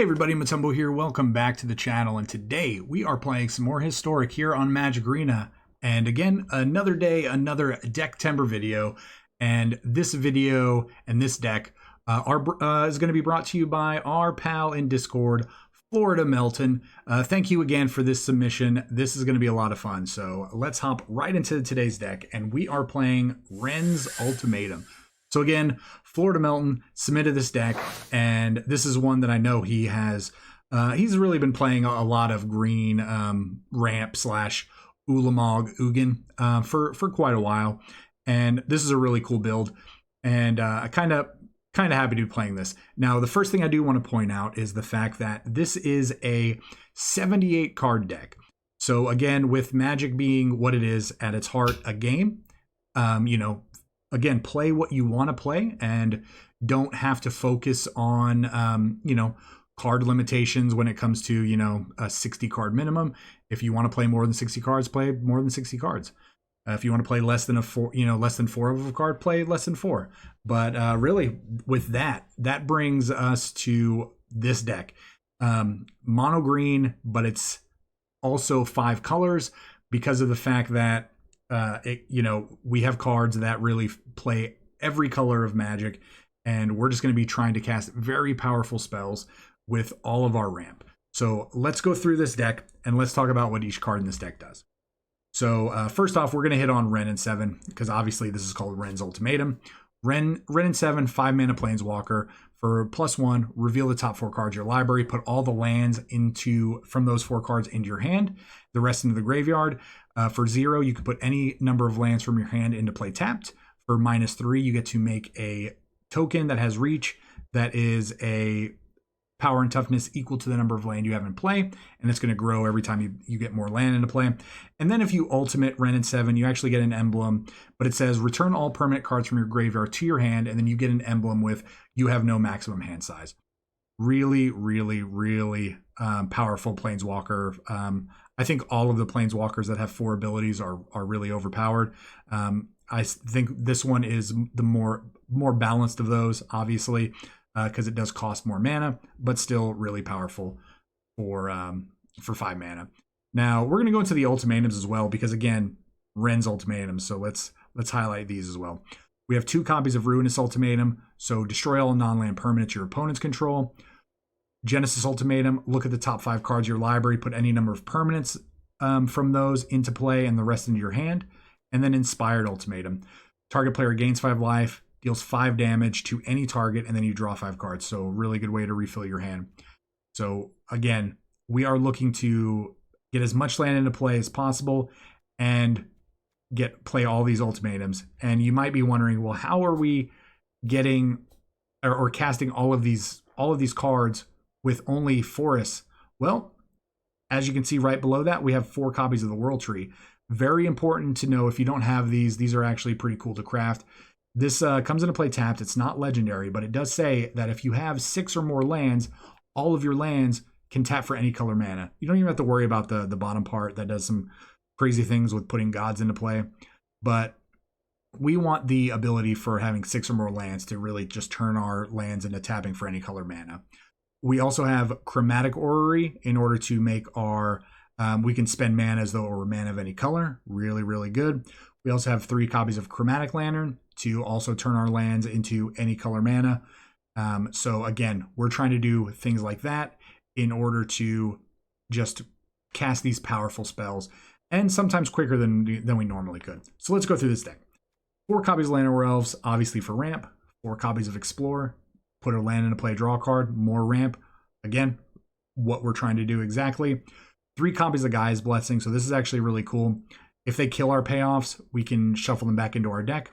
Everybody, Motumbo here. Welcome back to the channel, and today we are playing some more Historic here on Magic Arena. And again, another day, another Decktember video. And this video and this deck is going to be brought to you by our pal in Discord, FloridaMelton. Thank you again for this submission. This is going to be a lot of fun. So let's hop right into today's deck, and we are playing Wrenn's Ultimatum. So again, FloridaMelton submitted this deck, and this is one that I know he has. He's really been playing a lot of green ramp slash Ulamog Ugin for quite a while, and this is a really cool build. And I kind of happy to be playing this. Now, the first thing I do want to point out is the fact that this is a 78 card deck. So again, with Magic being what it is at its heart, a game, again, play what you want to play and don't have to focus on, card limitations when it comes to, a 60 card minimum. If you want to play more than 60 cards, play more than 60 cards. If you want to play less than less than 4 of a card, play less than 4. But really, with that brings us to this deck. Mono green, but it's also 5 colors because of the fact that we have cards that really play every color of Magic, and we're just going to be trying to cast very powerful spells with all of our ramp. So let's go through this deck and let's talk about what each card in this deck does. So first off, we're going to hit on Wrenn in 7, because obviously this is called Wrenn's Ultimatum. Wrenn in 7, 5 mana Planeswalker. For +1, reveal the top 4 cards of your library. Put all the lands from those 4 cards into your hand, the rest into the graveyard. For 0, you can put any number of lands from your hand into play tapped. For -3, you get to make a token that has reach, that is a power and toughness equal to the number of land you have in play, and it's going to grow every time you get more land into play. And then if you ultimate Wrenn in 7, you actually get an emblem, but it says return all permanent cards from your graveyard to your hand, and then you get an emblem with you have no maximum hand size. Really, really, really powerful Planeswalker. I think all of the Planeswalkers that have 4 abilities are really overpowered. I think this one is the more balanced of those, obviously, because it does cost more mana, but still really powerful for 5 mana. Now we're going to go into the ultimatums as well, because again, Wrenn's Ultimatum. So let's highlight these as well. We have 2 copies of Ruinous Ultimatum. So destroy all non-land permanents your opponents control. Genesis Ultimatum, look at the top 5 cards of your library, put any number of permanents from those into play and the rest into your hand. And then Inspired Ultimatum, target player gains 5 life, deals 5 damage to any target, and then you draw 5 cards. So really good way to refill your hand. So again, we are looking to get as much land into play as possible and play all these ultimatums. And you might be wondering, well, how are we getting or casting all of these cards with only forests? Well, as you can see right below that, we have 4 copies of the World Tree. Very important to know, if you don't have these are actually pretty cool to craft. This comes into play tapped. It's not legendary, but it does say that if you have 6 or more lands, all of your lands can tap for any color mana. You don't even have to worry about the bottom part that does some crazy things with putting gods into play. But we want the ability for having 6 or more lands to really just turn our lands into tapping for any color mana. We also have Chromatic Orrery in order to make our, we can spend mana as though it were mana of any color. Really, really good. We also have 3 copies of Chromatic Lantern to also turn our lands into any color mana. So again, we're trying to do things like that in order to just cast these powerful spells, and sometimes quicker than we normally could. So let's go through this deck. 4 copies of Llanowar Elves, obviously for ramp. 4 copies of Explore. Put a land into play, draw a card, more ramp. Again, what we're trying to do exactly. 3 copies of Gaia's Blessing. So this is actually really cool. If they kill our payoffs, we can shuffle them back into our deck.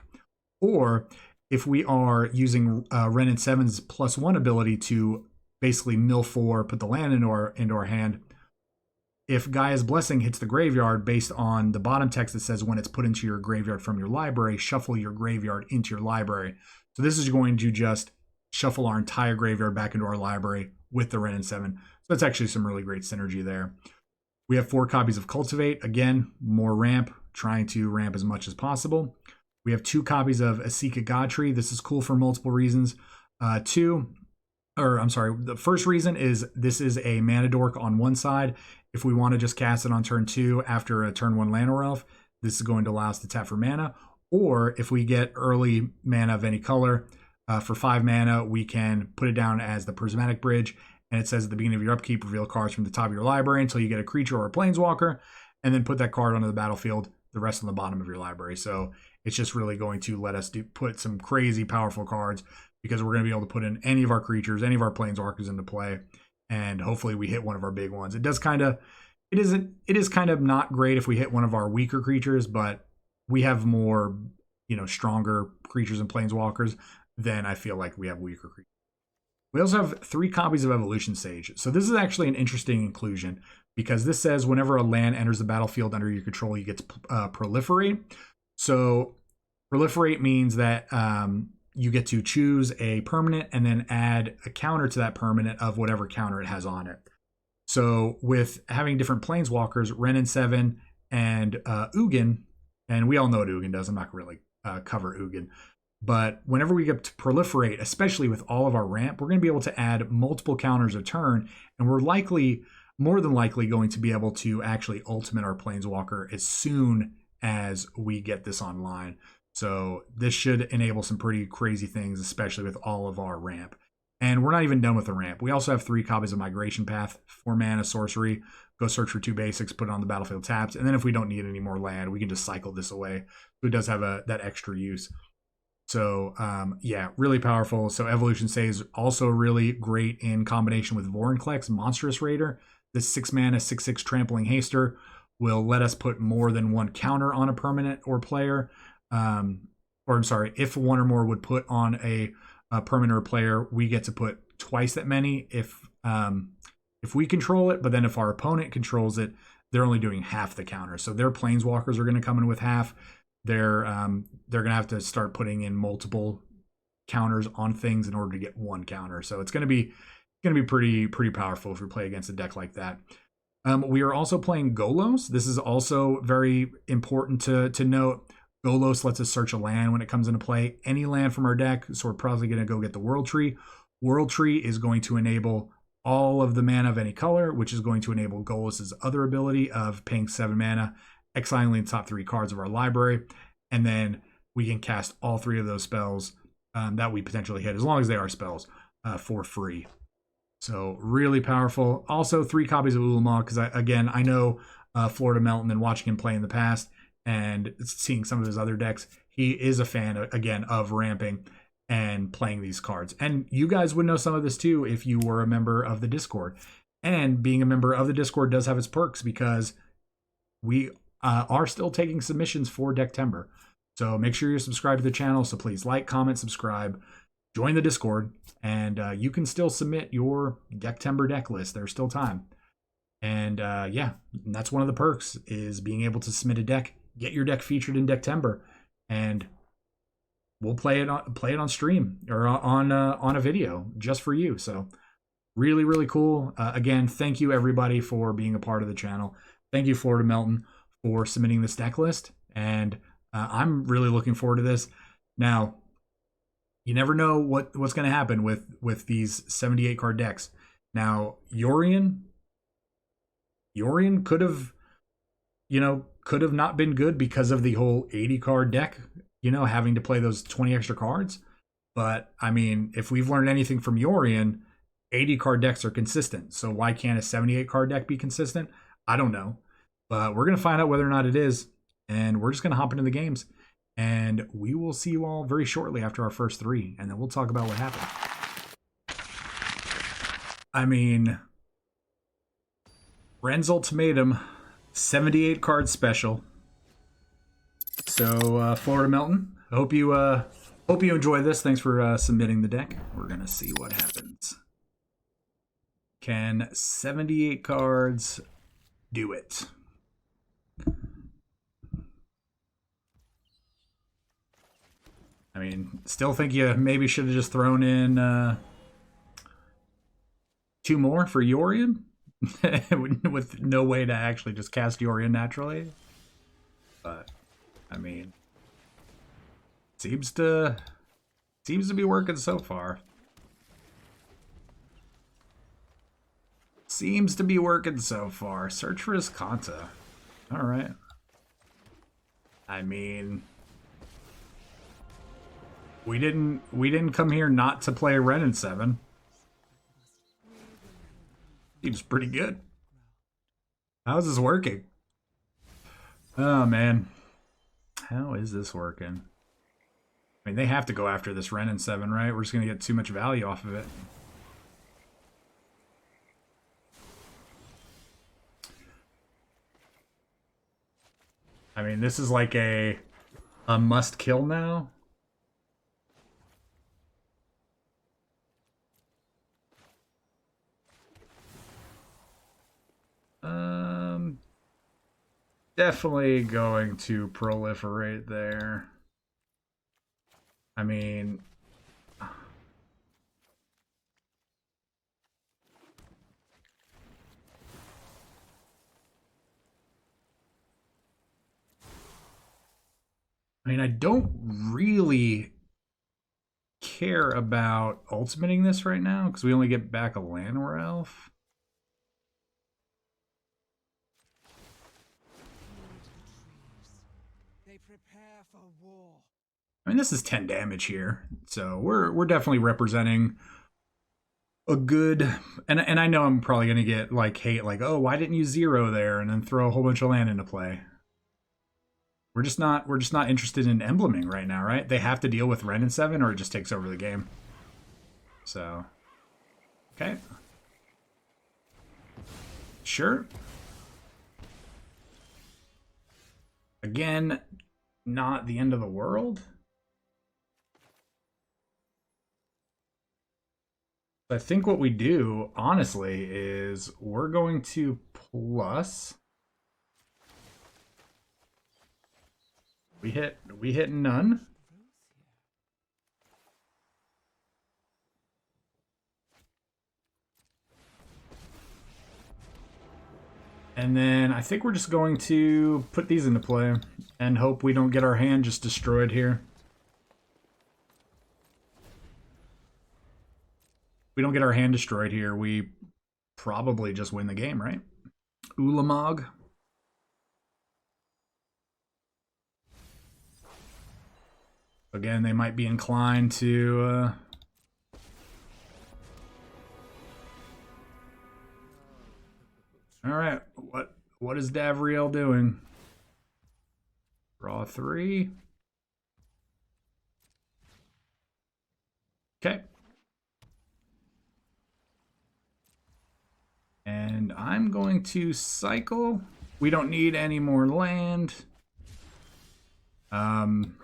Or if we are using Wrenn in 7's +1 ability to basically mill 4, put the land into our hand. If Gaia's Blessing hits the graveyard, based on the bottom text that says when it's put into your graveyard from your library, shuffle your graveyard into your library. So this is going to just shuffle our entire graveyard back into our library with the Wrenn in 7. So that's actually some really great synergy there. We have 4 copies of Cultivate. Again, more ramp, trying to ramp as much as possible. We have 2 copies of Asika Godtree. This is cool for multiple reasons. 2, or I'm sorry, the first reason is this is a mana dork on one side. If we want to just cast it on turn 2 after a turn 1 Llanowar Elf, this is going to allow us to tap for mana. Or if we get early mana of any color, for 5 mana, we can put it down as the Prismatic Bridge, and it says at the beginning of your upkeep, reveal cards from the top of your library until you get a creature or a planeswalker, and then put that card onto the battlefield, the rest on the bottom of your library. So it's just really going to let us put some crazy powerful cards, because we're going to be able to put in any of our creatures, any of our planeswalkers into play, and hopefully we hit one of our big ones. It is kind of not great if we hit one of our weaker creatures, but we have more, stronger creatures and planeswalkers than I feel like we have weaker creatures. We also have 3 copies of Evolution Sage. So this is actually an interesting inclusion, because this says whenever a land enters the battlefield under your control, you get to proliferate. So proliferate means that you get to choose a permanent and then add a counter to that permanent of whatever counter it has on it. So with having different planeswalkers, Wrenn and 7 and Ugin, and we all know what Ugin does. I'm not going to really cover Ugin. But whenever we get to proliferate, especially with all of our ramp, we're going to be able to add multiple counters a turn, and we're more than likely going to be able to actually ultimate our planeswalker as soon as we get this online. So this should enable some pretty crazy things, especially with all of our ramp. And we're not even done with the ramp. We also have 3 copies of Migration Path, 4 mana sorcery. Go search for 2 basics, put it on the battlefield tapped, and then if we don't need any more land, we can just cycle this away. So it does have that extra use. So yeah, really powerful. So Evolution Sage is also really great in combination with Vorinclex, Monstrous Raider. This 6 mana, 6/6 Trampling Haster will let us put more than 1 counter on a permanent or player. Or I'm sorry, if 1 or more would put on a permanent or player, we get to put twice that many if we control it. But then if our opponent controls it, they're only doing half the counter. So their planeswalkers are going to come in with half. They're going to have to start putting in multiple counters on things in order to get 1 counter. So it's going to be pretty powerful if we play against a deck like that. We are also playing Golos. This is also very important to note. Golos lets us search a land when it comes into play, any land from our deck. So we're probably going to go get the World Tree. World Tree is going to enable all of the mana of any color, which is going to enable Golos' other ability of paying 7 mana, exiling the top 3 cards of our library, and then we can cast all 3 of those spells that we potentially hit, as long as they are spells, for free. So really powerful. Also 3 copies of Ulamog, because I know FloridaMelton and watching him play in the past and seeing some of his other decks, he is a fan, again, of ramping and playing these cards. And you guys would know some of this too if you were a member of the Discord. And being a member of the Discord does have its perks, because we are still taking submissions for Decktember. So make sure you're subscribed to the channel. So please like, comment, subscribe, join the Discord, and you can still submit your Decktember deck list. There's still time. And yeah, that's one of the perks, is being able to submit a deck, get your deck featured in Decktember, and we'll play it on stream or on a video just for you. So really, really cool. Again, thank you everybody for being a part of the channel. Thank you, FloridaMelton, for submitting this deck list, and I'm really looking forward to this. Now, you never know what's going to happen with these 78 card decks. Now, Yorion could have not been good because of the whole 80 card deck, having to play those 20 extra cards. But I mean, if we've learned anything from Yorion, 80 card decks are consistent. So why can't a 78 card deck be consistent? I don't know. But we're going to find out whether or not it is. And we're just going to hop into the games. And we will see you all very shortly after our first 3. And then we'll talk about what happened. I mean, Wrenn's Ultimatum, 78 card special. So, FloridaMelton, I hope you enjoy this. Thanks for submitting the deck. We're going to see what happens. Can 78 cards do it? I mean, still think you maybe should have just thrown in 2 more for Yorion with no way to actually just cast Yorion naturally. But I mean, seems to be working so far. Seems to be working so far. Search for his Kanta. All right. I mean, we didn't come here not to play Wrenn in 7. Seems pretty good. How's this working? Oh man, how is this working? I mean, they have to go after this Wrenn in 7, right? We're just gonna get too much value off of it. I mean, this is like a must kill now. Definitely going to proliferate there. I mean, I don't really care about ultimating this right now because we only get back a Llanowar Elf. I mean, this is 10 damage here, so we're definitely representing a good. And I know I'm probably gonna get like hate, like, oh, why didn't you 0 there, and then throw a whole bunch of land into play. We're just not interested in embleming right now, right? They have to deal with Wrenn in 7, or it just takes over the game. So, okay, sure. Again, not the end of the world. I think what we do, honestly, is we're going to plus. We hit none. And then I think we're just going to put these into play and hope we don't get our hand just destroyed here. If we don't get our hand destroyed here, we probably just win the game, right? Ulamog. Again, they might be inclined to all right, what is Davriel doing? Draw 3. Okay. And I'm going to cycle. We don't need any more land.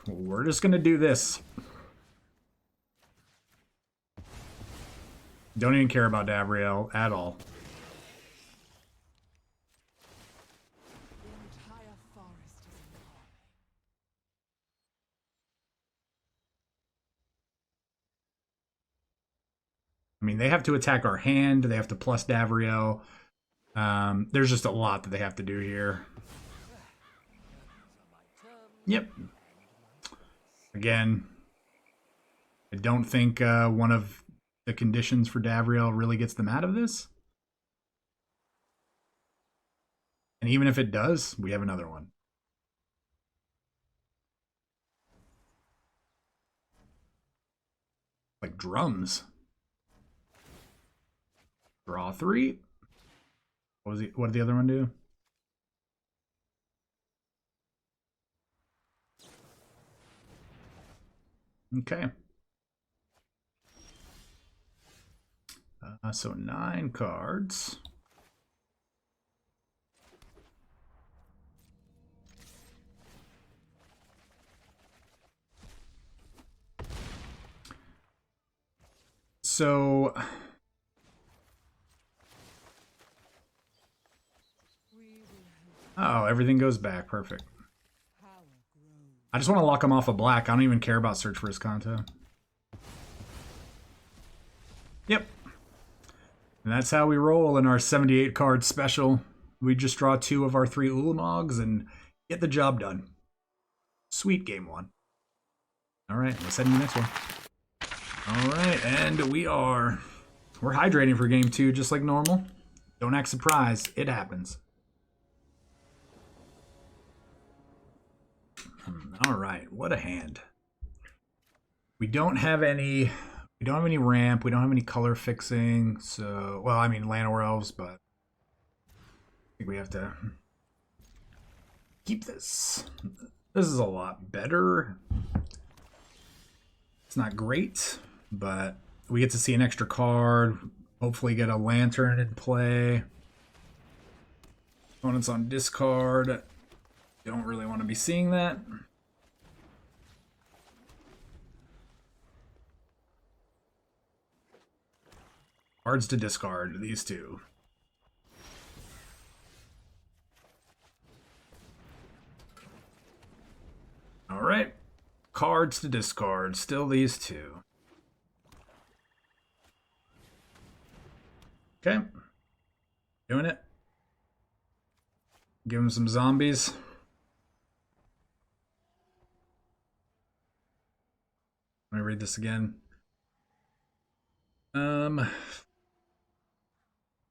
We're just gonna do this. Don't even care about Davriel at all. I mean, they have to attack our hand. They have to plus Davriel. There's just a lot that they have to do here. Yep. Again, I don't think one of the conditions for Davriel really gets them out of this. And even if it does, we have another one. Like drums. Draw 3. What did the other one do? Okay. So 9 cards. So oh, everything goes back. Perfect. I just want to lock him off of black. I don't even care about search for his Kanta. Yep. And that's how we roll in our 78 card special. We just draw 2 of our 3 Ulamogs and get the job done. Sweet game 1. All right, let's head into the next one. All right, and we're hydrating for game 2 just like normal. Don't act surprised. It happens. All right. What a hand. We don't have any ramp. We don't have any color fixing. So, well, I mean, Llanowar Elves, but I think we have to keep this. This is a lot better. It's not great, but we get to see an extra card. Hopefully get a Lantern in play. Opponents on discard. Don't really want to be seeing that. Cards to discard, these two. All right. Cards to discard, still these two. Okay. Doing it. Give him some zombies. Let me read this again. A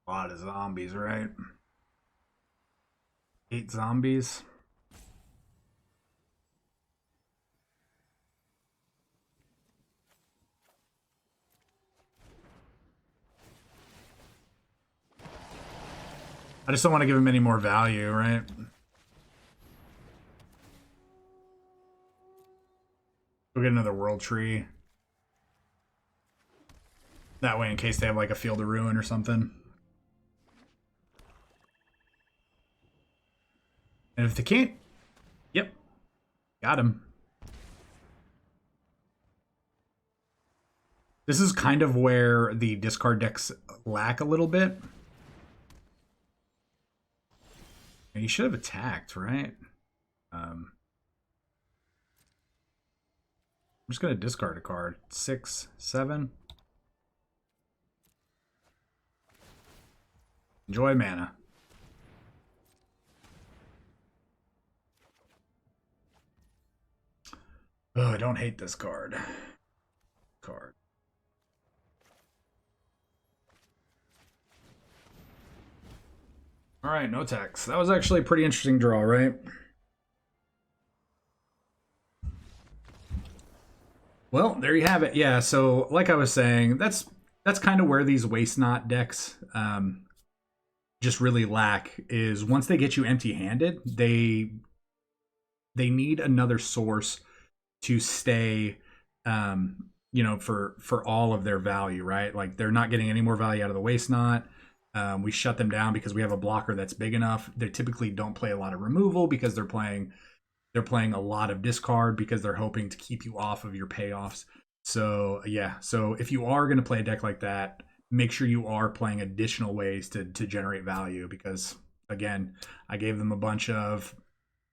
lot of zombies, right? 8 zombies. I just don't want to give him any more value, right? We'll get another World Tree. That way, in case they have like a Field of Ruin or something. And if they can't... Yep. Got him. This is kind of where the discard decks lack a little bit. And he should have attacked, right? I'm just going to discard a card. 6, 7. Enjoy mana. Oh, I don't hate this card. All right, no tax. That was actually a pretty interesting draw, right? Well, there you have it. Yeah, so like I was saying, that's kind of where these Waste Not decks just really lack, is once they get you empty-handed, they need another source to stay you know, for all of their value, right? Like they're not getting any more value out of the Waste Not. We shut them down because we have a blocker that's big enough. They typically don't play a lot of removal because they're playing a lot of discard because they're hoping to keep you off of your payoffs. So yeah, so if you are going to play a deck like that, make sure you are playing additional ways to generate value, because again, I gave them a bunch of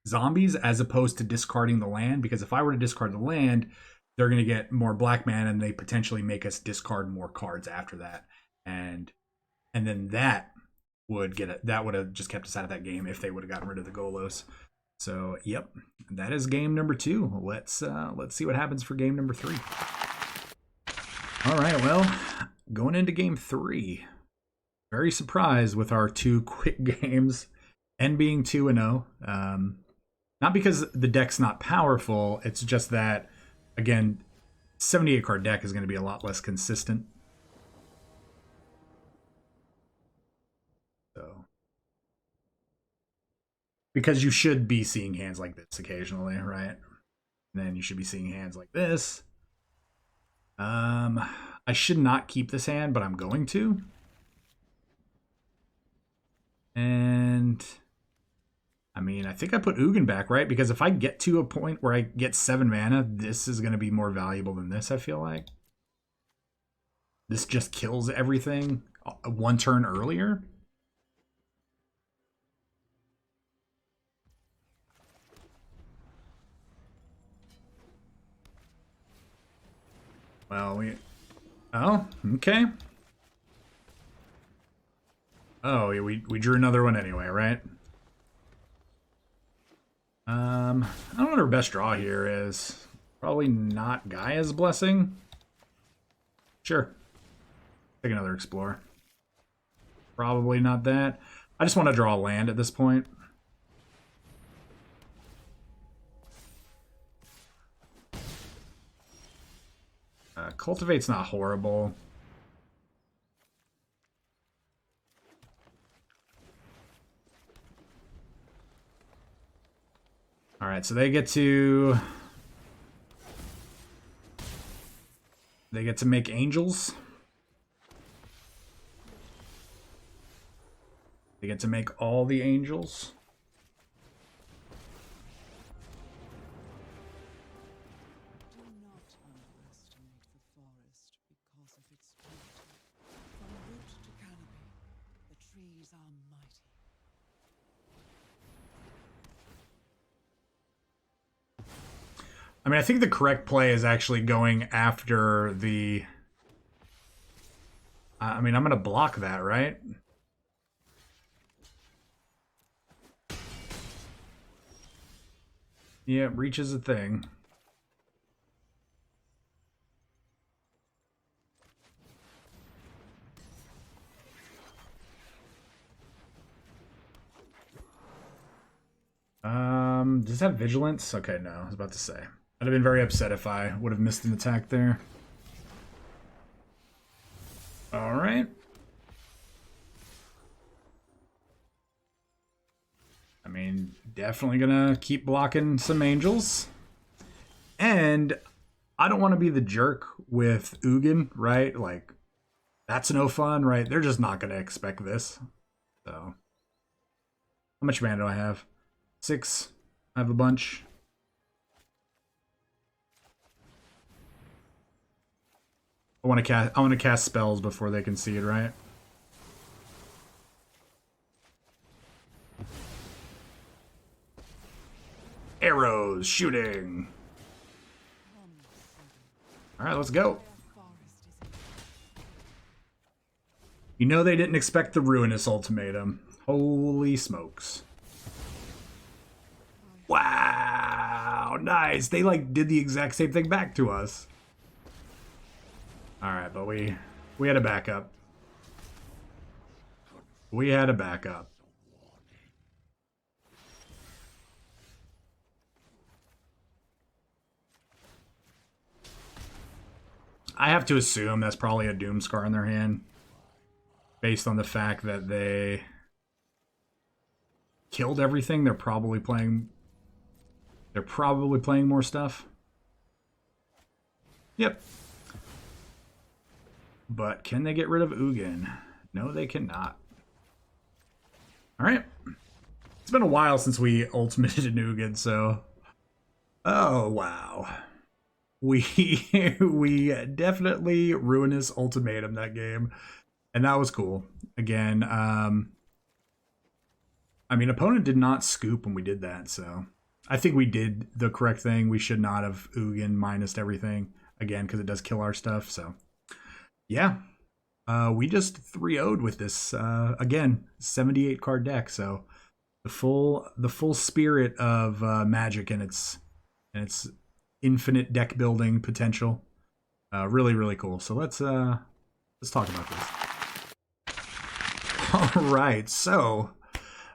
zombies as opposed to discarding the land, because if I were to discard the land, they're going to get more black mana and they potentially make us discard more cards after that. And then that would have just kept us out of that game if they would have gotten rid of the Golos. So, yep, that is game number 2. Let's see what happens for game number 3. All right, well, going into game 3, very surprised with our 2 quick games, and being 2-0. Not because the deck's not powerful, it's just that, again, 78 card deck is going to be a lot less consistent. So, because you should be seeing hands like this occasionally, right? And then you should be seeing hands like this. I should not keep this hand, but I'm going to. And I mean, I think I put Ugin back, right? Because if I get to a point where I get 7 mana, this is going to be more valuable than this, I feel like. This just kills everything 1 turn earlier. Well, oh, okay. Oh, yeah, we drew another one anyway, right? I don't know what our best draw here is. Probably not Gaia's Blessing. Sure. Take another Explorer. Probably not that. I just want to draw land at this point. Cultivate's not horrible. All right, so they get to make angels. They get to make all the angels. Do not underestimate the forest because of its beauty. From root to canopy, the trees are mighty. I mean, I think the correct play is actually going after the... I mean, I'm going to block that, right? Yeah, reach is a thing. Does it have vigilance? Okay, no, I was about to say. I'd have been very upset if I would have missed an attack there. All right. I mean, definitely gonna keep blocking some angels. And I don't want to be the jerk with Eugene, right? Like, that's no fun, right? They're just not gonna expect this. So, how much mana do I have? 6. I have a bunch. I want to cast spells before they can see it, right? Arrows shooting. All right, let's go. You know they didn't expect the ruinous ultimatum. Holy smokes. Wow, nice. They like did the exact same thing back to us. All right, but we had a backup. We had a backup. I have to assume that's probably a Doomscar in their hand, based on the fact that they killed everything. They're probably playing more stuff. Yep. But can they get rid of Ugin? No, they cannot. All right. It's been a while since we ultimated an Ugin, so... Oh, wow. We definitely ruinous ultimatum that game. And that was cool. Again, I mean, opponent did not scoop when we did that, so... I think we did the correct thing. We should not have Ugin minused everything, again, because it does kill our stuff, so... Yeah, we just 3-0'd with this, again, 78 card deck, so the full spirit of Magic and its infinite deck building potential. Really, really cool. So let's talk about this. All right, so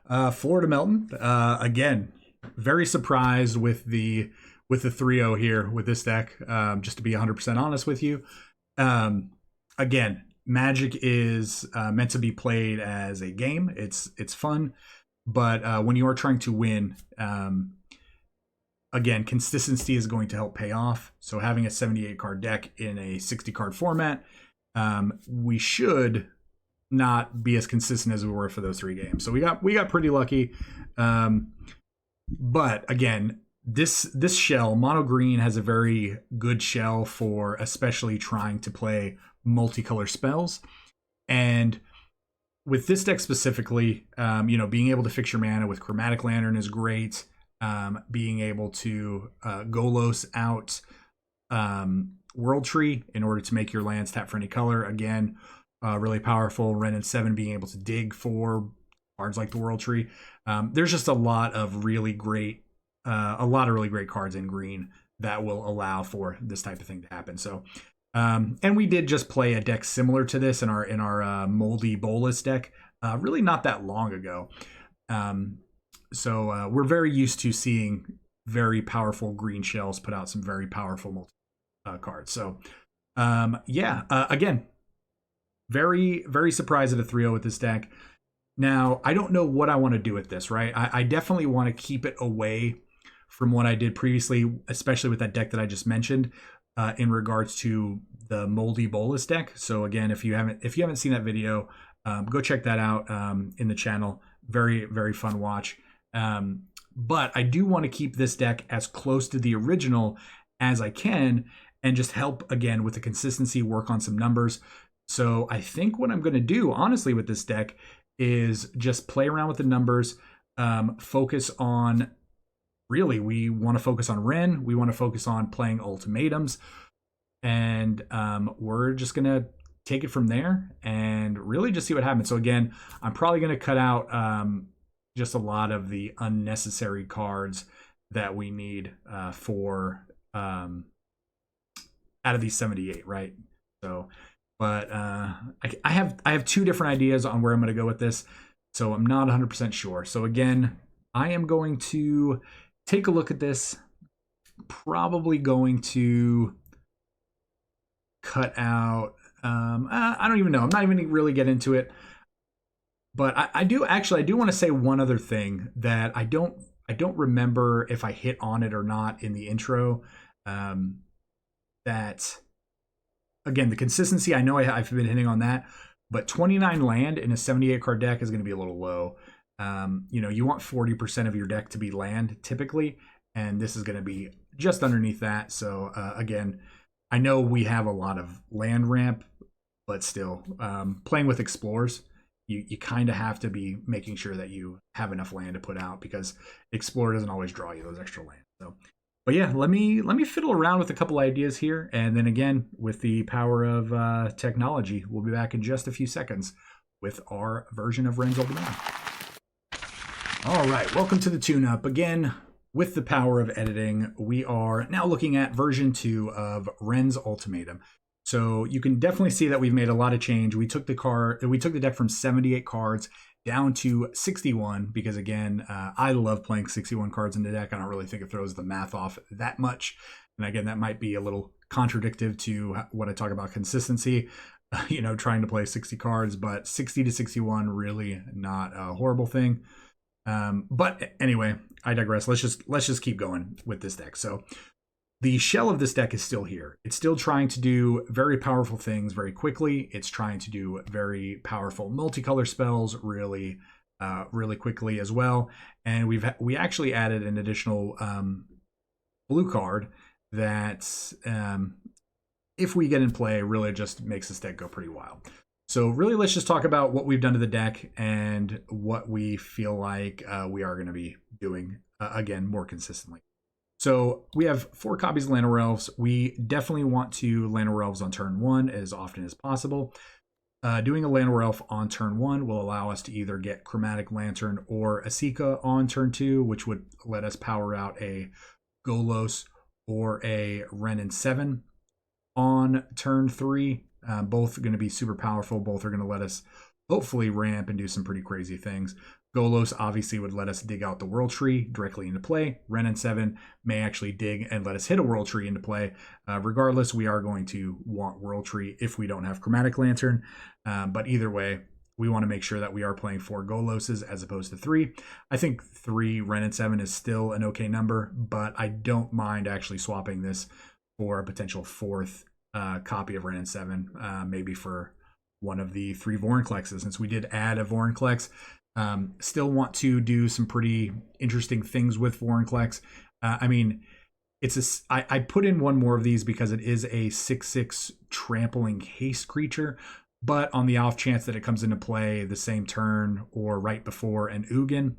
FloridaMelton, again, very surprised with the 3-0 here with this deck, just to be 100% honest with you. Again, Magic is meant to be played as a game. It's fun, but when you are trying to win, again, consistency is going to help pay off. So having a 78 card deck in a 60 card format, we should not be as consistent as we were for those 3 games. So we got pretty lucky. But again, this shell, mono green, has a very good shell for especially trying to play multicolor spells. And with this deck specifically, being able to fix your mana with Chromatic Lantern is great. Being able to Golos out World Tree in order to make your lands tap for any color, again, really powerful. Wrenn and 7 being able to dig for cards like the World Tree. There's just a lot of really great cards in green that will allow for this type of thing to happen. So, and we did just play a deck similar to this in our Moldy Bolus deck really not that long ago. So we're very used to seeing very powerful green shells put out some very powerful cards. So yeah, again, very, very surprised at a 3-0 with this deck. Now, I don't know what I want to do with this, right? I definitely want to keep it away from what I did previously, especially with that deck that I just mentioned, in regards to the Moldy Bolus deck. So again, if you haven't seen that video, go check that out in the channel. Very, very fun watch. But I do want to keep this deck as close to the original as I can and just help, again, with the consistency, work on some numbers. So I think what I'm going to do, honestly, with this deck is just play around with the numbers, focus on, really, we want to focus on Wrenn, we want to focus on playing ultimatums, and we're just going to take it from there and really just see what happens. So again, I'm probably going to cut out just a lot of the unnecessary cards that we need for out of these 78, right? So, but I have two different ideas on where I'm going to go with this, so I'm not 100% sure. So again, I am going to take a look at this. Probably going to cut out. I don't even know. I'm not even gonna really get into it. But I do want to say one other thing that I don't remember if I hit on it or not in the intro. That, again, the consistency, I know I've been hitting on that, but 29 land in a 78 card deck is going to be a little low. You want 40% of your deck to be land typically, and this is going to be just underneath that. So again, I know we have a lot of land ramp, but still, playing with explorers, you kind of have to be making sure that you have enough land to put out, because explorer doesn't always draw you those extra land. So, but yeah, let me fiddle around with a couple ideas here, and then again, with the power of technology, we'll be back in just a few seconds with our version of Wrenn's Ultimatum. All right, welcome to the tune-up. Again, with the power of editing, we are now looking at version 2 of Wrenn's Ultimatum. So you can definitely see that we've made a lot of change. We took the deck from 78 cards down to 61 because, again, I love playing 61 cards in the deck. I don't really think it throws the math off that much. And again, that might be a little contradictive to what I talk about consistency, trying to play 60 cards, but 60 to 61 really not a horrible thing. But anyway, I digress. Let's just keep going with this deck. So the shell of this deck is still here. It's still trying to do very powerful things very quickly. It's trying to do very powerful multicolor spells really quickly as well. And we actually added an additional blue card that, if we get in play, really just makes this deck go pretty wild. So really, let's just talk about what we've done to the deck and what we feel like we are going to be doing, again, more consistently. So we have 4 copies of Llanowar Elves. We definitely want to Llanowar Elves on turn 1 as often as possible. Doing a Llanowar Elf on turn 1 will allow us to either get Chromatic Lantern or Asika on turn 2, which would let us power out a Golos or a Wrenn and 7 on turn 3. Both going to be super powerful. Both are going to let us hopefully ramp and do some pretty crazy things. Golos obviously would let us dig out the World Tree directly into play. Wrenn and 7 may actually dig and let us hit a World Tree into play. Regardless, we are going to want World Tree if we don't have Chromatic Lantern. But either way, we want to make sure that we are playing 4 Goloses as opposed to 3. I think 3 Wrenn and 7 is still an okay number, but I don't mind actually swapping this for a potential 4th copy of Wrenn and 7, maybe for one of the 3 Vorinclexes, since we did add a Vorinclex. Still want to do some pretty interesting things with Vorinclex. I put in one more of these because it is a 6/6 trampling haste creature, but on the off chance that it comes into play the same turn or right before an Ugin,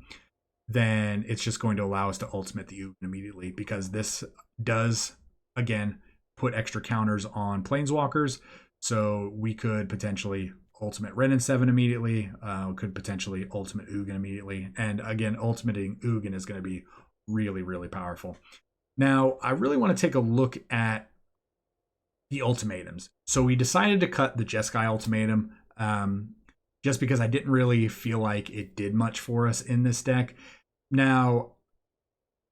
then it's just going to allow us to ultimate the Ugin immediately, because this does, again, put extra counters on Planeswalkers. So we could potentially ultimate Wrenn and 7 immediately, could potentially ultimate Ugin immediately. And again, ultimating Ugin is going to be really, really powerful. Now, I really want to take a look at the ultimatums. So we decided to cut the Jeskai ultimatum. just because I didn't really feel like it did much for us in this deck. Now,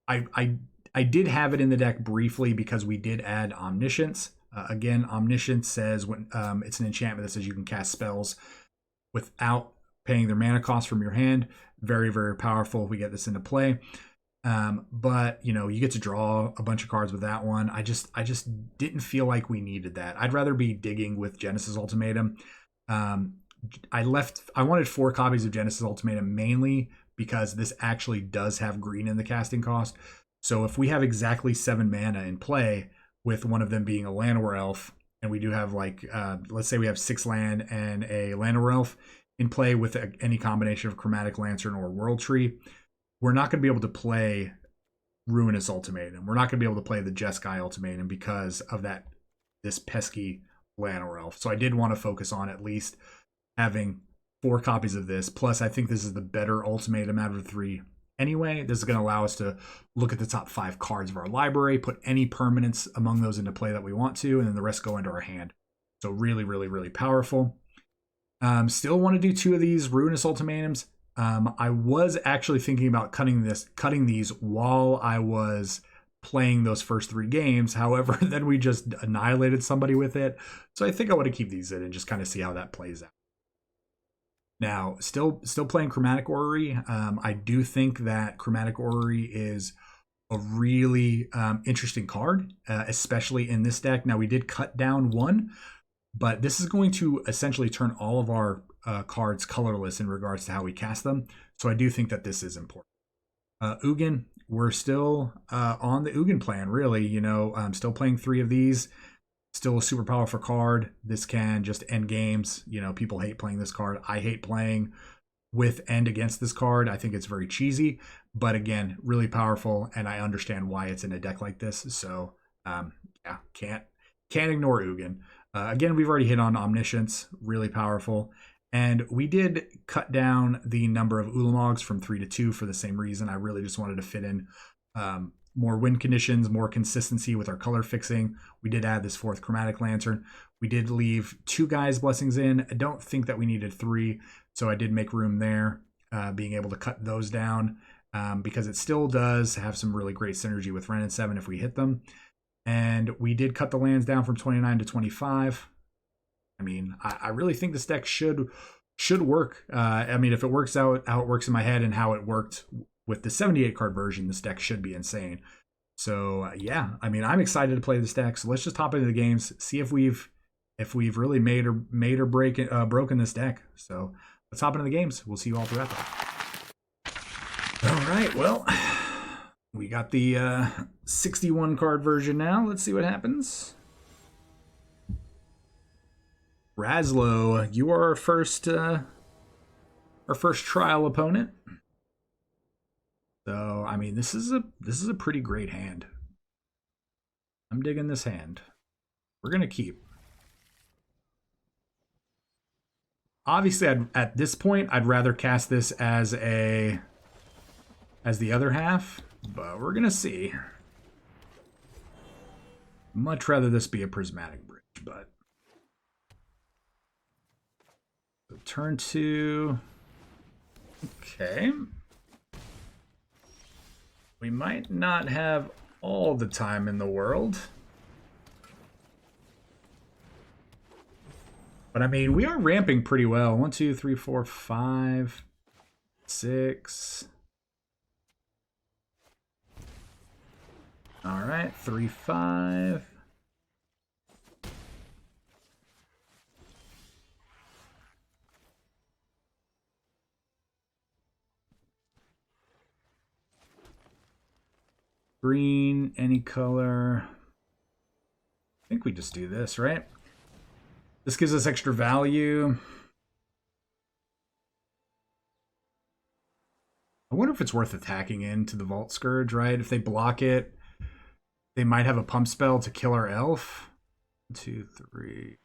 I did have it in the deck briefly because we did add Omniscience. Again, Omniscience says when it's an enchantment that says you can cast spells without paying their mana cost from your hand. Very, very powerful if we get this into play. But you know, you get to draw a bunch of cards with that one. I just didn't feel like we needed that. I'd rather be digging with Genesis Ultimatum. I wanted 4 copies of Genesis Ultimatum mainly because this actually does have green in the casting cost. So if we have exactly 7 mana in play, with one of them being a Llanowar Elf, and we do have like, let's say we have 6 land and a Llanowar Elf in play with any combination of Chromatic Lantern or World Tree, we're not going to be able to play Ruinous Ultimatum. We're not going to be able to play the Jeskai Ultimatum because of this pesky Llanowar Elf. So I did want to focus on at least having 4 copies of this. Plus, I think this is the better Ultimatum out of the 3 anyway. This is going to allow us to look at the top 5 cards of our library, put any permanents among those into play that we want to, and then the rest go into our hand. So really, really, really powerful. Still want to do 2 of these Ruinous Ultimatums. I was actually thinking about cutting these while I was playing those first 3 games. However, then we just annihilated somebody with it. So I think I want to keep these in and just kind of see how that plays out. Now, still playing Chromatic Orrery. I do think that Chromatic Orrery is a really interesting card, especially in this deck. Now, we did cut down 1, but this is going to essentially turn all of our cards colorless in regards to how we cast them. So I do think that this is important. Ugin, we're still on the Ugin plan, really. You know, I'm still playing 3 of these. Still a super powerful card. This can just end games. You know, people hate playing this card. I hate playing with and against this card. I think it's very cheesy, but again, really powerful, and I understand why it's in a deck like this. So, yeah, can't ignore Ugin. Again, we've already hit on Omniscience, really powerful. And we did cut down the number of Ulamogs from 3 to 2 for the same reason. I really just wanted to fit in more win conditions, more consistency with our color fixing. We did add this 4th Chromatic Lantern. We did leave 2 Gaia's Blessings in. I don't think that we needed 3, so I did make room there, being able to cut those down because it still does have some really great synergy with Wrenn and 7 if we hit them. And we did cut the lands down from 29 to 25. I mean, I really think this deck should work. I mean, if it works out how it works in my head and how it worked with the 78 card version, this deck should be insane. So yeah, I mean, I'm excited to play this deck. So let's just hop into the games, see if we've really made or broken this deck. So let's hop into the games. We'll see you all throughout that. All right, well, we got the 61 card version now. Let's see what happens. Razlo, you are our first trial opponent. So, I mean, this is a pretty great hand. I'm digging this hand. We're gonna keep. Obviously, at this point, I'd rather cast this as the other half, but we're gonna see. Much rather this be a prismatic bridge, but so turn 2. Okay. We might not have all the time in the world. But I mean, we are ramping pretty well. 1, 2, 3, 4, 5, 6. All right, 3, 5. Green, any color. I think we just do this, right? This gives us extra value. I wonder if it's worth attacking into the Vault Scourge, right? If they block it, they might have a pump spell to kill our elf. 1, 2, 3,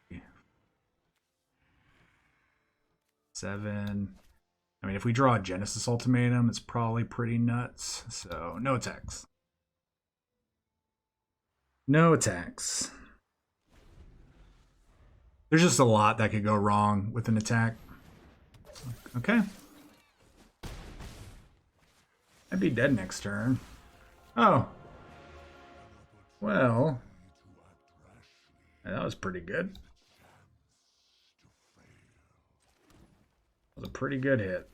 7. I mean, if we draw a Genesis Ultimatum, it's probably pretty nuts. So, no attacks. No attacks. There's just a lot that could go wrong with an attack. Okay. I'd be dead next turn. Oh. Well. That was pretty good. That was a pretty good hit.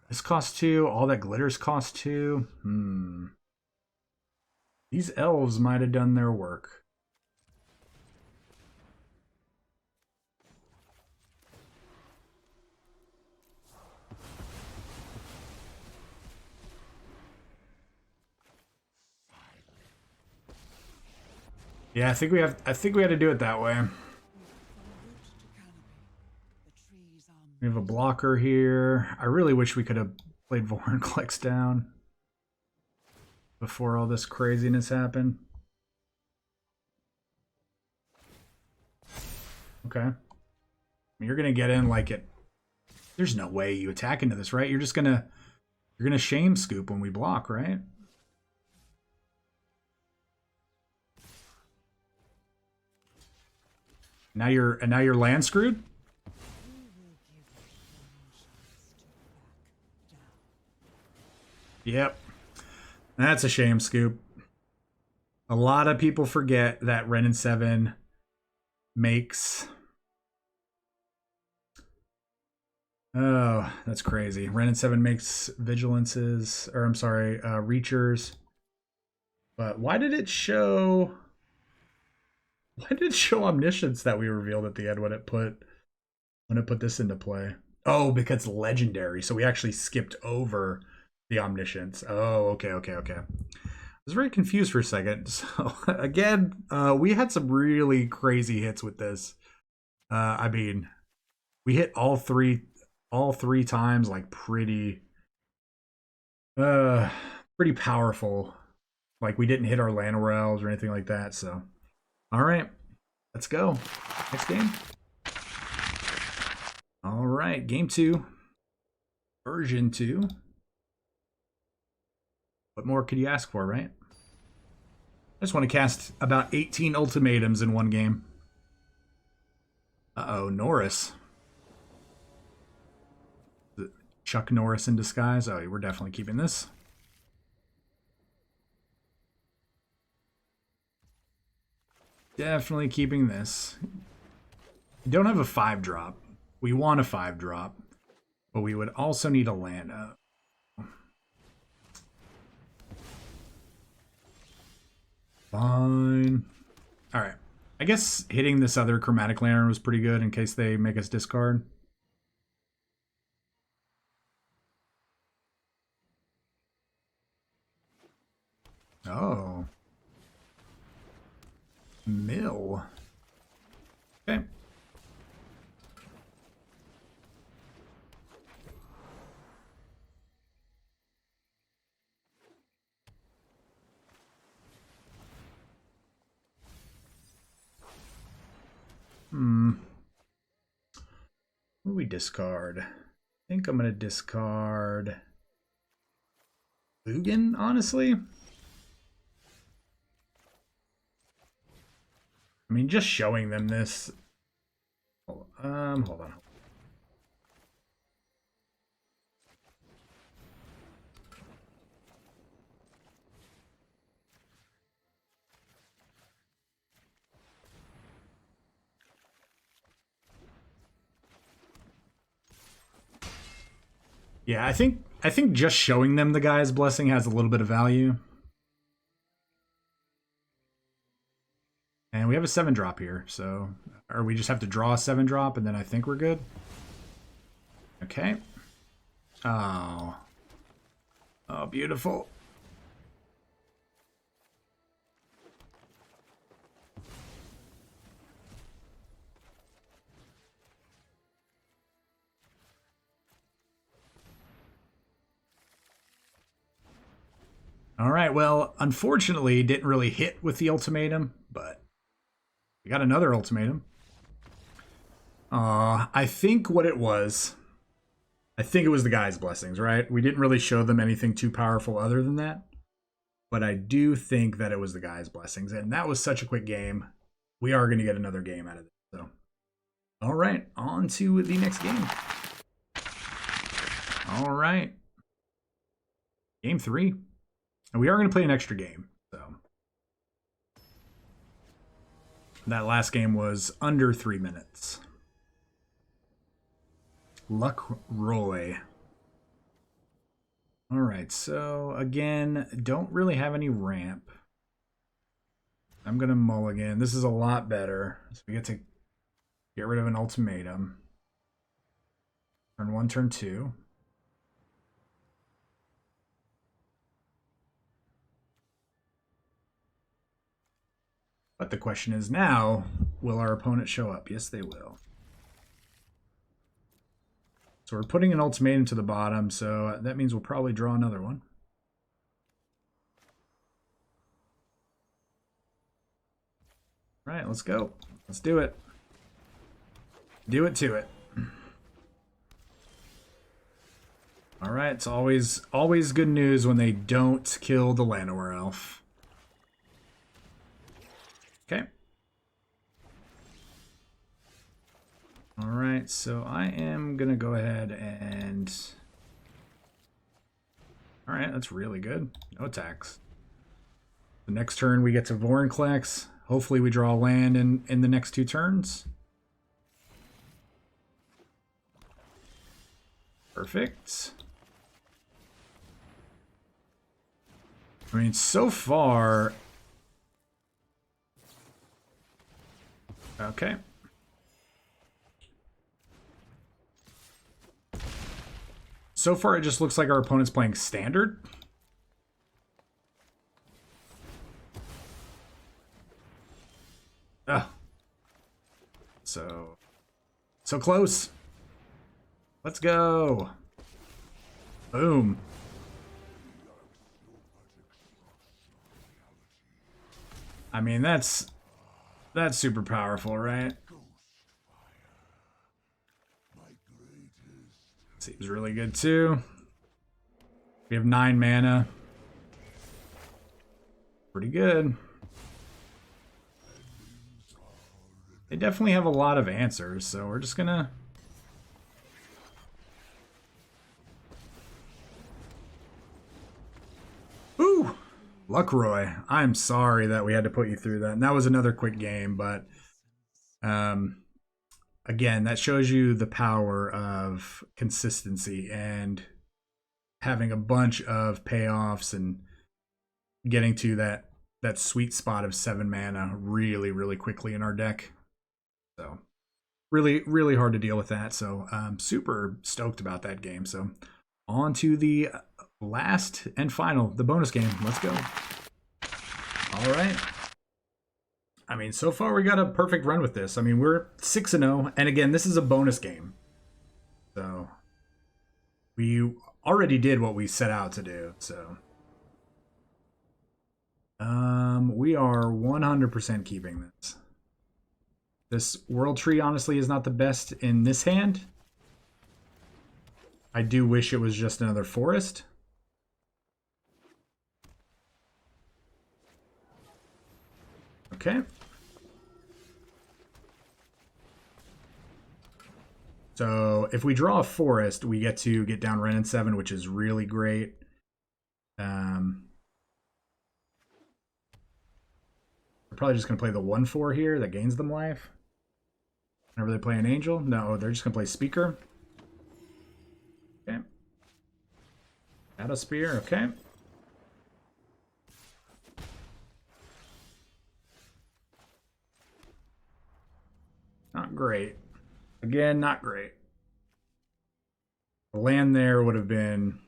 This costs 2. All that glitters cost 2. These elves might have done their work. Yeah, I think we had to do it that way. We have a blocker here. I really wish we could have played Vorinclex down before all this craziness happened. Okay. You're gonna get in like it. There's no way you attack into this, right? You're gonna shame scoop when we block, right? Now you're land screwed? Yep. That's a shame scoop. A lot of people forget that Wrenn and 7 makes... Oh, that's crazy. Wrenn and 7 makes vigilances, or I'm sorry, reachers. But why did it show... Why did it show omniscience that we revealed at the end when it put this into play? Oh, because legendary. So we actually skipped over the omniscience. Oh, okay. I was very confused for a second. So again, we had some really crazy hits with this. I mean, we hit all three times, like pretty powerful. Like we didn't hit our Lanorels or anything like that. So, all right, let's go. Next game. All right, game 2, version 2. What more could you ask for, right? I just want to cast about 18 ultimatums in one game. Uh-oh, Norris. Chuck Norris in disguise. Oh, we're definitely keeping this. Definitely keeping this. We don't have a 5-drop. We want a 5-drop, but we would also need a land. Fine. All right. I guess hitting this other Chromatic Lantern was pretty good in case they make us discard. Oh. Mill. Okay. What do we discard? I think I'm going to discard Lugan, honestly. I mean, just showing them this. Hold on. Yeah, I think just showing them the guy's blessing has a little bit of value. And we have a 7-drop here, so... Or we just have to draw a 7-drop, and then I think we're good. Okay. Oh. Oh, beautiful. All right, well, unfortunately, didn't really hit with the ultimatum, but we got another ultimatum. I think what it was, I think it was the guy's blessings, right? We didn't really show them anything too powerful other than that. but I do think that it was the guy's blessings. And that was such a quick game. We are going to get another game out of it. So, all right, on to the next game. All right. Game 3. And we are going to play an extra game. So, that last game was under 3 minutes. Luck Roy. All right, so again, don't really have any ramp. I'm going to mulligan. This is a lot better. So we get to get rid of an ultimatum. Turn 1, turn 2. But the question is now, will our opponent show up? Yes, they will. So we're putting an ultimatum to the bottom, so that means we'll probably draw another one. All right, let's go. Let's do it. Do it to it. All right, it's always good news when they don't kill the Llanowar elf. Okay. All right, so I am gonna go ahead and... All right, that's really good. No attacks. The next turn we get to Vorinclex. Hopefully we draw land in the next 2 turns. Perfect. I mean, so far... Okay. So far, it just looks like our opponent's playing standard. Oh. So close. Let's go. Boom. I mean, that's super powerful, right? Seems really good too. We have 9 mana. Pretty good. They definitely have a lot of answers, so we're just gonna... Ooh! Luckroy, I'm sorry that we had to put you through that. And that was another quick game, but... Again, that shows you the power of consistency and having a bunch of payoffs and getting to that sweet spot of 7 mana really, really quickly in our deck. So really, really hard to deal with that. So I'm super stoked about that game. So on to the last and final, the bonus game. Let's go. All right. I mean, so far we got a perfect run with this. I mean, we're 6-0, and again, this is a bonus game. So we already did what we set out to do. So we are 100% keeping this. This World Tree honestly is not the best in this hand. I do wish it was just another forest. Okay. So if we draw a forest, we get to get down Wrenn in 7, which is really great. We're probably just going to play the 1/4 here that gains them life. Whenever they play an angel. No, they're just going to play Speaker. Okay. Shadow Spear, okay. Not great. Again, not great. The land there would have been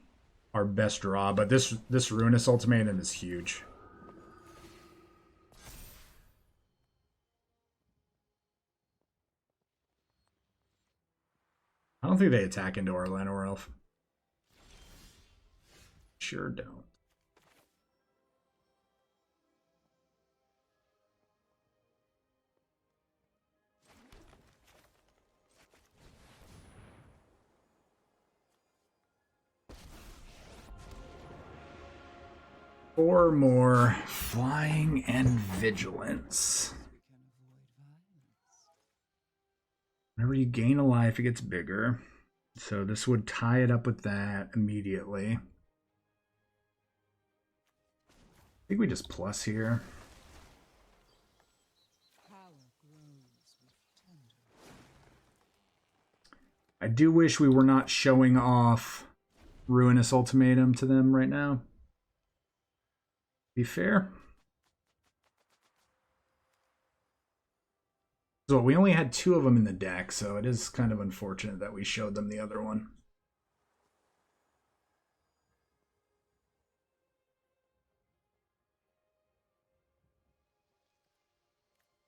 our best draw, but this Ruinous Ultimatum is huge. I don't think they attack into our Llanowar Elf. Sure don't. 4 more flying and vigilance. Whenever you gain a life, it gets bigger. So this would tie it up with that immediately. I think we just plus here. I do wish we were not showing off Ruinous Ultimatum to them right now. Be fair. So we only had 2 of them in the deck, so it is kind of unfortunate that we showed them the other one.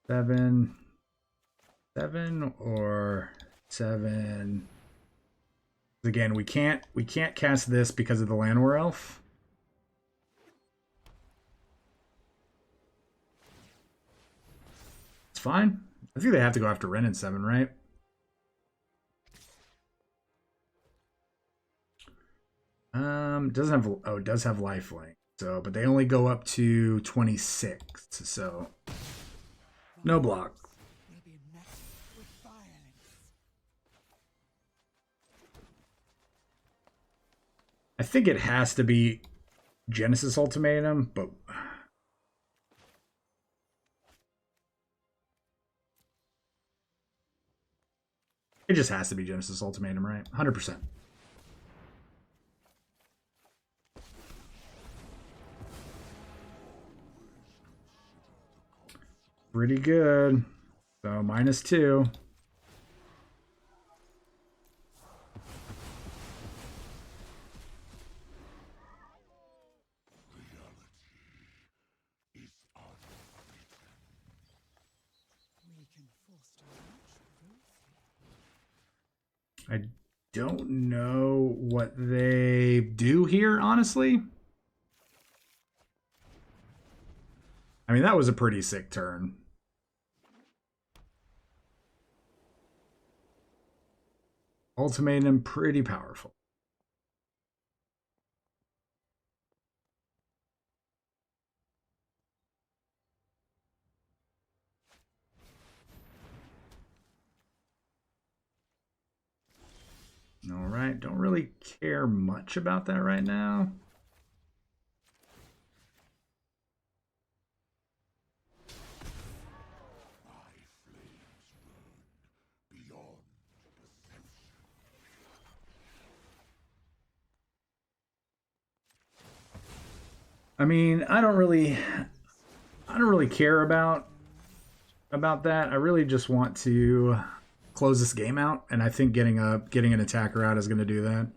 Seven or 7. Again, we can't cast this because of the Llanowar Elf. It's fine. I think they have to go after Wrenn in 7, right? Doesn't have, oh, it does have lifelink. So, but they only go up to 26. So no block. I think it has to be Genesis Ultimatum, but it just has to be Genesis Ultimatum, right? 100%. Pretty good. So -2. I don't know what they do here, honestly. I mean, that was a pretty sick turn. Ultimatum, pretty powerful. All right, don't really care much about that right now. I mean, I don't really care about that. I really just want to close this game out, and I think getting an attacker out is going to do that.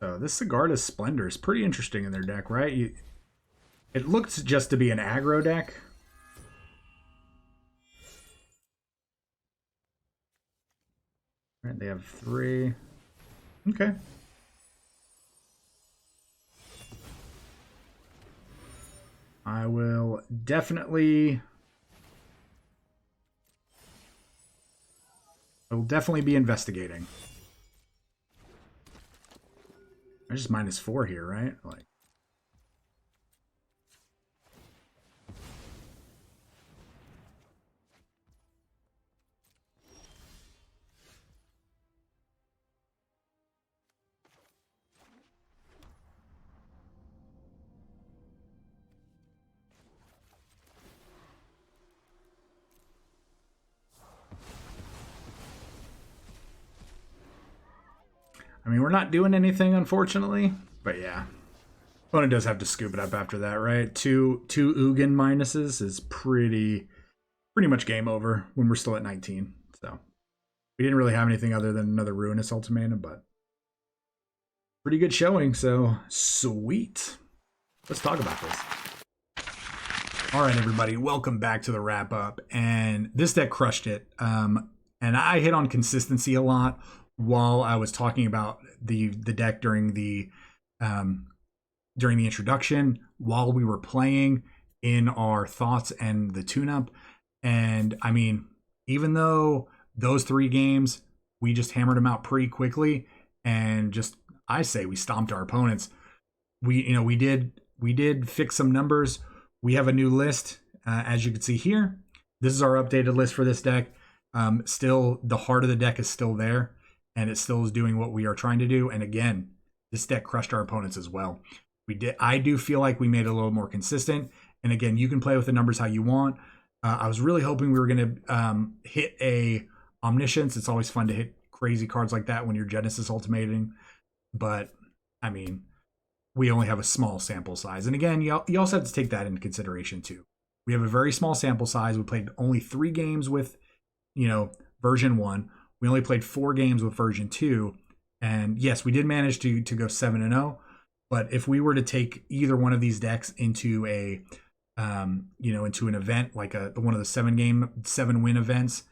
So this Sigarda's Splendor is pretty interesting in their deck, right? It looks just to be an aggro deck. Right, they have 3. Okay. I will definitely be investigating. I just -4 here, right? Like, I mean, we're not doing anything, unfortunately, but yeah. Opponent does have to scoop it up after that, right? Two Ugin minuses is pretty much game over when we're still at 19. So we didn't really have anything other than another Ruinous Ultimatum, but pretty good showing. So sweet. Let's talk about this. All right, everybody, welcome back to the wrap up. And this deck crushed it. And I hit on consistency a lot while I was talking about the deck during the introduction, while we were playing, in our thoughts and the tune-up. And I mean, even though those 3 games, we just hammered them out pretty quickly, and just, I say, we stomped our opponents. We did fix some numbers. We have a new list, as you can see here. This is our updated list for this deck. Still, the heart of the deck is still there, and it still is doing what we are trying to do. And again, this deck crushed our opponents as well. I do feel like we made it a little more consistent. And again, you can play with the numbers how you want. I was really hoping we were going to hit a Omniscience. It's always fun to hit crazy cards like that when you're Genesis ultimating. But, I mean, we only have a small sample size. And again, you also have to take that into consideration too. We have a very small sample size. We played only 3 games with, version 1. We only played 4 games with version 2. And yes, we did manage to go 7-0. But if we were to take either one of these decks into a into an event like one of the 7-win events,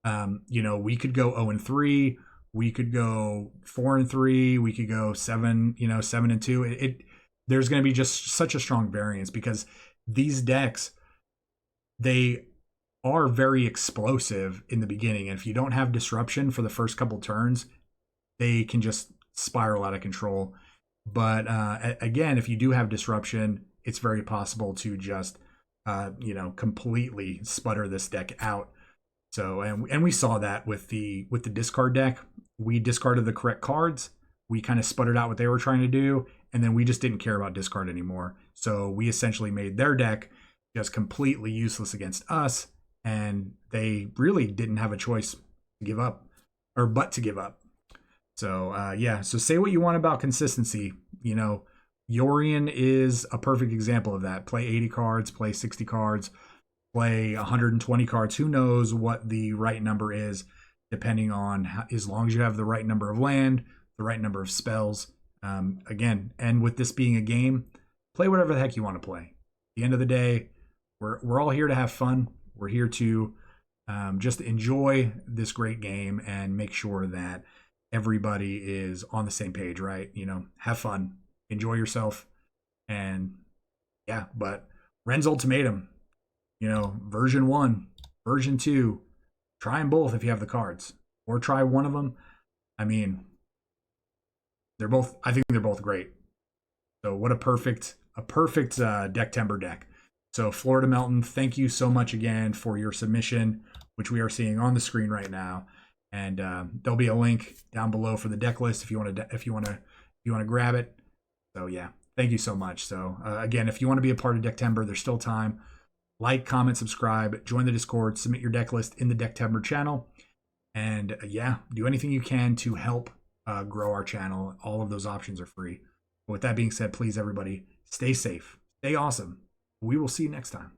we could go 0-3, we could go 4-3, we could go 7-2. There's going to be just such a strong variance because these decks, they are very explosive in the beginning, and if you don't have disruption for the first couple turns, they can just spiral out of control. But again, if you do have disruption, it's very possible to just completely sputter this deck out. So and we saw that with the discard deck. We discarded the correct cards. We kind of sputtered out what they were trying to do, and then we just didn't care about discard anymore. So we essentially made their deck just completely useless against us, and they really didn't have a choice to give up, but to give up. So so say what you want about consistency. Yorion is a perfect example of that. Play 80 cards, play 60 cards, play 120 cards. Who knows what the right number is, depending on as long as you have the right number of land, the right number of spells. Again, and with this being a game, play whatever the heck you want to play. At the end of the day, we're all here to have fun. We're here to just enjoy this great game and make sure that everybody is on the same page, right? Have fun, enjoy yourself. And yeah, but Wrenn's Ultimatum, version 1, version 2, try them both if you have the cards, or try one of them. I mean, I think they're both great. So what a perfect Decktember deck. So FloridaMelton, thank you so much again for your submission, which we are seeing on the screen right now. And there'll be a link down below for the deck list if you want to grab it. So yeah, thank you so much. So again, if you want to be a part of Decktember, there's still time. Like, comment, subscribe, join the Discord, submit your deck list in the Decktember channel, and do anything you can to help grow our channel. All of those options are free. But with that being said, please everybody, stay safe, stay awesome. We will see you next time.